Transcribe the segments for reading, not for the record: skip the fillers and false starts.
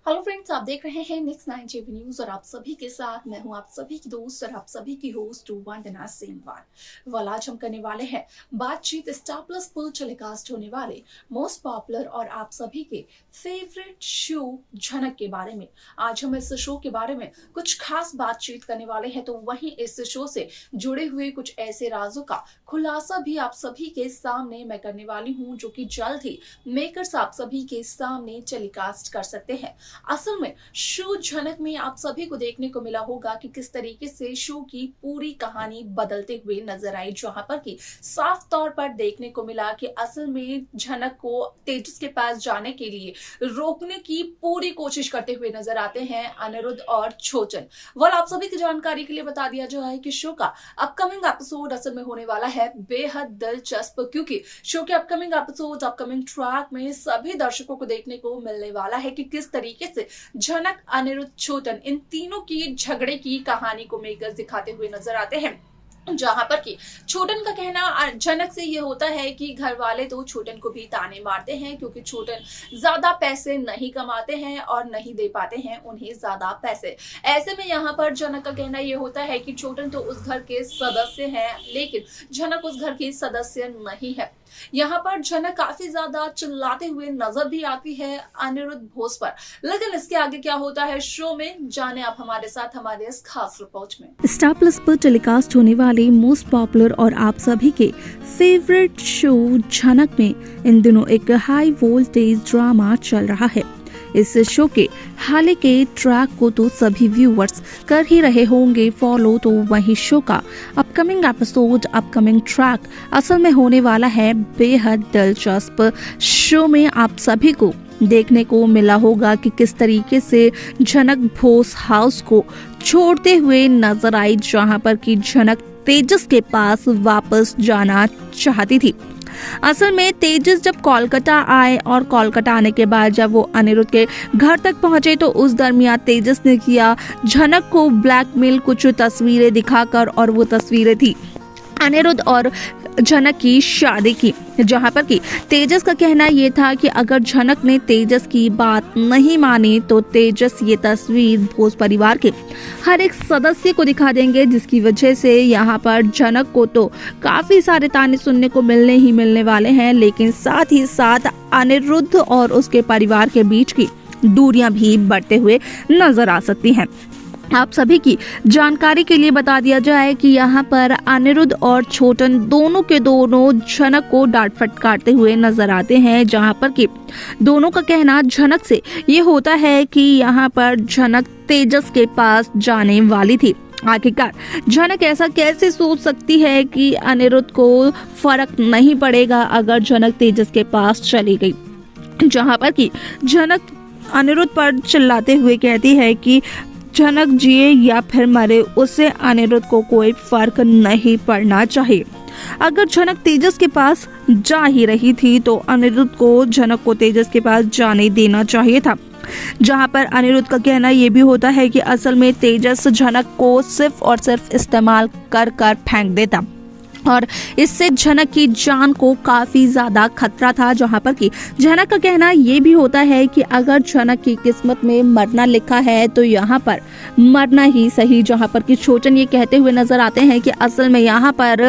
Hello friends, आप देख रहे हैं नेक्स्ट 9 जेबी न्यूज और आप सभी के साथ मैं हूं आप सभी की दोस्त और आप सभी की होस्ट वंदना सिंह। आज हम करने वाले हैं बातचीत स्टार प्लस पर टेलीकास्ट होने वाले मोस्ट पॉपुलर और आप सभी के फेवरेट शो झनक के बारे में। आज हम इस शो के बारे में कुछ खास बातचीत करने वाले हैं, तो वहीं इस शो से जुड़े हुए कुछ ऐसे राजों का खुलासा भी आप सभी के सामने मैं करने वाली हूँ, जो कि जल्द ही मेकर्स आप सभी के सामने टेलीकास्ट कर सकते हैं। असल में शो झनक में आप सभी को देखने को मिला होगा कि किस तरीके से शो की पूरी कहानी बदलते हुए नजर आई, जहां पर कि साफ तौर पर देखने को मिला कि असल में झनक को तेजस के पास जाने के लिए रोकने की पूरी कोशिश करते हुए नजर आते हैं अनिरुद्ध और छोटन। आप सभी की जानकारी के लिए बता दिया जाए कि शो का अपकमिंग एपिसोड असल में होने वाला है बेहद दिलचस्प, क्योंकि शो के अपकमिंग एपिसोड अपकमिंग ट्रैक में सभी दर्शकों को देखने को मिलने वाला है कि किस तरीके से झनक, अनिरुद्ध, छोटन इन तीनों की झगड़े की कहानी को मेकर्स दिखाते हुए नजर आते हैं। जहां पर कि छोटन का कहना झनक से ये होता है कि घर वाले तो छोटन को भी ताने मारते हैं, क्योंकि छोटन ज्यादा पैसे नहीं कमाते हैं और नहीं दे पाते हैं उन्हें ज्यादा पैसे। ऐसे में यहाँ पर झनक का कहना ये होता है कि छोटन तो उस घर के सदस्य हैं, लेकिन झनक उस घर की सदस्य नहीं है। यहाँ पर झनक काफी ज्यादा चिल्लाते हुए नजर भी आती है अनिरुद्ध बोस पर। लेकिन इसके आगे क्या होता है शो में, जाने आप हमारे साथ हमारे इस खास रिपोर्ट में। स्टार प्लस पर टेलीकास्ट होने वाले मोस्ट पॉपुलर और आप सभी के फेवरेट शो झनक में इन दिनों एक हाई वोल्टेज ड्रामा चल रहा है। इस शो के हाल के ट्रैक को तो सभी व्यूअर्स कर ही रहे होंगे फॉलो, तो वही शो का अपकमिंग एपिसोड अपकमिंग ट्रैक असल में होने वाला है बेहद दिलचस्प। शो में आप सभी को देखने को मिला होगा कि किस तरीके से झनक बोस हाउस को छोड़ते हुए नजर आई, जहां पर कि झनक तेजस के पास वापस जाना चाहती थी। असल में तेजस जब कोलकाता आए और कोलकाता आने के बाद जब वो अनिरुद्ध के घर तक पहुंचे, तो उस दरमियान तेजस ने किया झनक को ब्लैकमेल कुछ तस्वीरें दिखाकर, और वो तस्वीरें थी अनिरुद्ध और झनक की शादी की, जहां पर कि तेजस का कहना ये था कि अगर झनक ने तेजस की बात नहीं मानी तो तेजस ये तस्वीर भोज परिवार के हर एक सदस्य को दिखा देंगे, जिसकी वजह से यहाँ पर झनक को तो काफी सारे ताने सुनने को मिलने वाले हैं, लेकिन साथ ही साथ अनिरुद्ध और उसके परिवार के बीच की दूरियां भी बढ़ते हुए नजर आ सकती हैं। आप सभी की जानकारी के लिए बता दिया जाए कि यहाँ पर अनिरुद्ध और छोटन दोनों के दोनों झनक को डांट फटकारते हुए नजर आते हैं, जहाँ पर कि दोनों का कहना झनक से ये होता है कि यहाँ पर झनक तेजस के पास जाने वाली थी। आखिरकार झनक ऐसा कैसे सोच सकती है कि अनिरुद्ध को फर्क नहीं पड़ेगा अगर झनक तेजस के पास चली गई, जहाँ पर कि झनक अनिरुद्ध पर चिल्लाते हुए कहती है कि झनक जिए या फिर मरे, उससे अनिरुद्ध को कोई फर्क नहीं पड़ना चाहिए। अगर झनक तेजस के पास जा ही रही थी तो अनिरुद्ध को झनक को तेजस के पास जाने देना चाहिए था। जहां पर अनिरुद्ध का कहना ये भी होता है कि असल में तेजस झनक को सिर्फ और सिर्फ इस्तेमाल कर फेंक देता, और इससे झनक की जान को काफी ज्यादा खतरा था। जहां पर कि झनक का कहना ये भी होता है कि अगर झनक की किस्मत में मरना लिखा है तो यहाँ पर मरना ही सही। जहां पर कि छोटन ये कहते हुए नजर आते हैं कि असल में यहाँ पर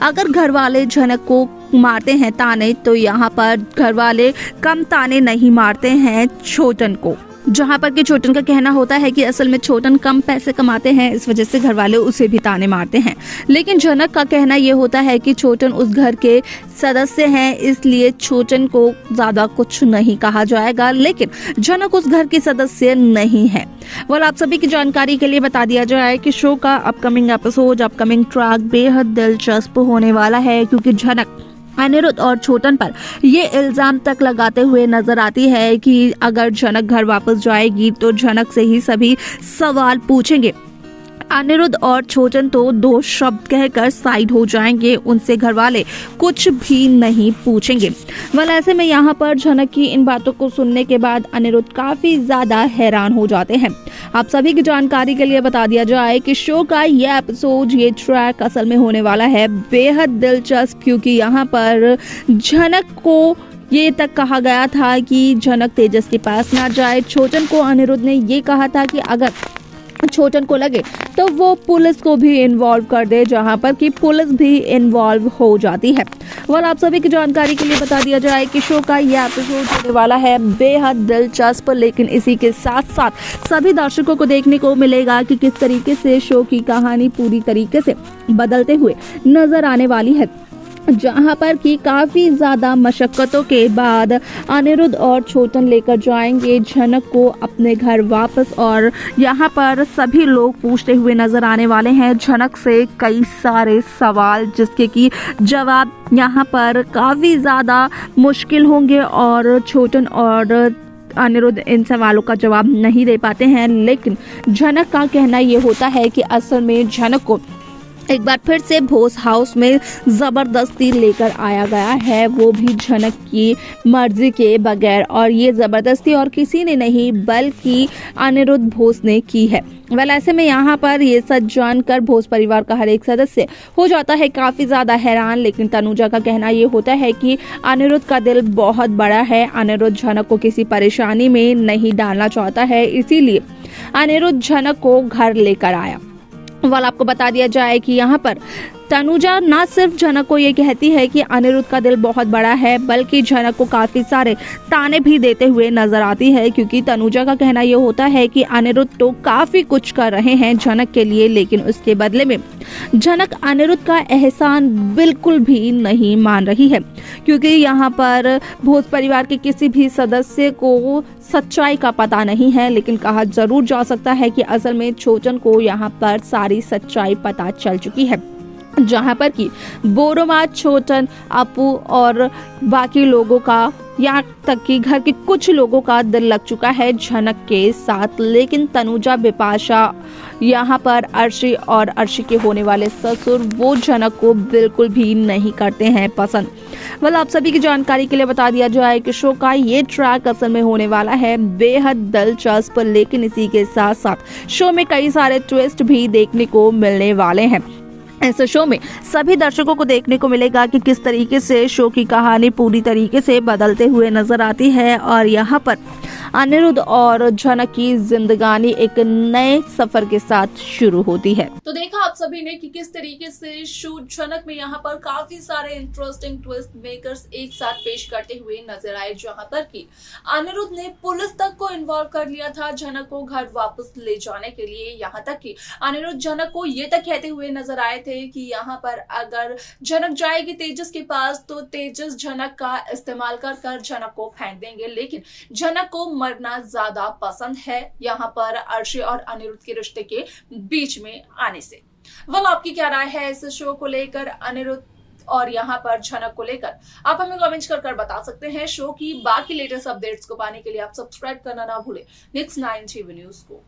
अगर घर वाले झनक को मारते हैं ताने, तो यहाँ पर घर वाले कम ताने नहीं मारते हैं छोटन को। जहां पर कि छोटन का कहना होता है कि असल में छोटन कम पैसे कमाते हैं, इस वजह से घर वाले उसे भी ताने मारते हैं। लेकिन झनक का कहना ये होता है कि छोटन उस घर के सदस्य हैं, इसलिए छोटन को ज्यादा कुछ नहीं कहा जाएगा, लेकिन झनक उस घर की सदस्य नहीं है। आप सभी की जानकारी के लिए बता दिया जाए कि शो का अपकमिंग एपिसोड अपकमिंग ट्रैक बेहद दिलचस्प होने वाला है, क्योंकि झनक अनिरुद्ध और छोटन पर ये इल्जाम तक लगाते हुए नजर आती है कि अगर झनक घर वापस जाएगी तो झनक से ही सभी सवाल पूछेंगे। अनिरुद्ध और छोटन तो दो शब्द कहकर साइड हो जाएंगे, उनसे घर वाले कुछ भी नहीं पूछेंगे। ऐसे में यहाँ पर झनक की इन बातों को सुनने के बाद अनिरुद्ध काफी ज्यादा हैरान हो जाते हैं। आप सभी की जानकारी के लिए बता दिया जाए कि शो का ये एपिसोड ये ट्रैक असल में होने वाला है बेहद दिलचस्प, क्योंकि यहाँ पर झनक को ये तक कहा गया था कि झनक तेजस के पास ना जाए। छोटन को अनिरुद्ध ने ये कहा था कि अगर छोटन को लगे तो वो पुलिस को भी इन्वॉल्व कर दे, जहां पर कि पुलिस भी इन्वॉल्व हो जाती है। और आप सभी की जानकारी के लिए बता दिया जाए कि शो का ये एपिसोड होने वाला है बेहद दिलचस्प, लेकिन इसी के साथ साथ सभी दर्शकों को देखने को मिलेगा कि किस तरीके से शो की कहानी पूरी तरीके से बदलते हुए नजर आने वाली है, जहां पर कि काफी ज्यादा मशक्कतों के बाद अनिरुद्ध और छोटन लेकर जाएंगे झनक को अपने घर वापस। और यहां पर सभी लोग पूछते हुए नजर आने वाले हैं झनक से कई सारे सवाल, जिसके कि जवाब यहां पर काफी ज्यादा मुश्किल होंगे और छोटन और अनिरुद्ध इन सवालों का जवाब नहीं दे पाते हैं। लेकिन झनक का कहना ये होता है कि असल में झनक को एक बार फिर से भोज हाउस में जबरदस्ती लेकर आया गया है, वो भी झनक की मर्जी के बगैर, और ये जबरदस्ती और किसी ने नहीं बल्कि अनिरुद्ध भोज ने की है। वेल ऐसे में यहाँ पर ये सच जानकर भोज परिवार का हर एक सदस्य हो जाता है काफी ज्यादा हैरान। लेकिन तनुजा का कहना ये होता है कि अनिरुद्ध का दिल बहुत बड़ा है, अनिरुद्ध झनक को किसी परेशानी में नहीं डालना चाहता है, इसीलिए अनिरुद्ध झनक को घर लेकर आया। वाल आपको बता दिया जाए कि यहाँ पर तनुजा ना सिर्फ झनक को ये कहती है कि अनिरुद्ध का दिल बहुत बड़ा है, बल्कि झनक को काफी सारे ताने भी देते हुए नजर आती है, क्योंकि तनुजा का कहना ये होता है कि अनिरुद्ध तो काफी कुछ कर रहे हैं झनक के लिए, लेकिन उसके बदले में झनक अनिरुद्ध का एहसान बिल्कुल भी नहीं मान रही है, क्योंकि यहाँ पर भोज परिवार के किसी भी सदस्य को सच्चाई का पता नहीं है। लेकिन कहा जरूर जा सकता है कि असल में छोटन को यहाँ पर सारी सच्चाई पता चल चुकी है, जहां पर कि बोरोमा, छोटन, अपू और बाकी लोगों का, यहाँ तक कि घर के कुछ लोगों का दिल लग चुका है झनक के साथ। लेकिन तनुजा, बिपाशा, यहाँ पर अर्शी और अर्शी के होने वाले ससुर वो झनक को बिल्कुल भी नहीं करते हैं पसंद। आप सभी की जानकारी के लिए बता दिया जाए कि शो का ये ट्रैक असल में होने वाला है बेहद दिलचस्प, लेकिन इसी के साथ साथ शो में कई सारे ट्विस्ट भी देखने को मिलने वाले हैं। ऐसे शो में सभी दर्शकों को देखने को मिलेगा कि किस तरीके से शो की कहानी पूरी तरीके से बदलते हुए नजर आती है, और यहाँ पर अनिरुद्ध और झनक की जिंदगानी एक नए सफर के साथ शुरू होती है। तो देखा आप सभी ने कि किस तरीके से शो झनक में यहाँ पर काफी सारे इंटरेस्टिंग ट्विस्ट मेकर्स एक साथ पेश करते हुए नजर आए, जहाँ पर कि अनिरुद्ध ने पुलिस तक को इन्वॉल्व कर लिया था झनक को घर वापस ले जाने के लिए। यहाँ तक कि अनिरुद्ध झनक को ये तक कहते हुए नजर आए थे कि यहाँ पर अगर झनक जाएगी तेजस के पास तो तेजस झनक का इस्तेमाल कर झनक को फेंक देंगे, लेकिन झनक को मरना ज्यादा पसंद है यहाँ पर अर्शी और अनिरुद्ध के रिश्ते के बीच में आने से। आपकी क्या राय है इस शो को लेकर, अनिरुद्ध और यहाँ पर झनक को लेकर? आप हमें कमेंट कर बता सकते हैं। शो की बाकी लेटेस्ट अपडेट्स को पाने के लिए आप सब्सक्राइब करना ना भूलें Next 9 TV न्यूज को।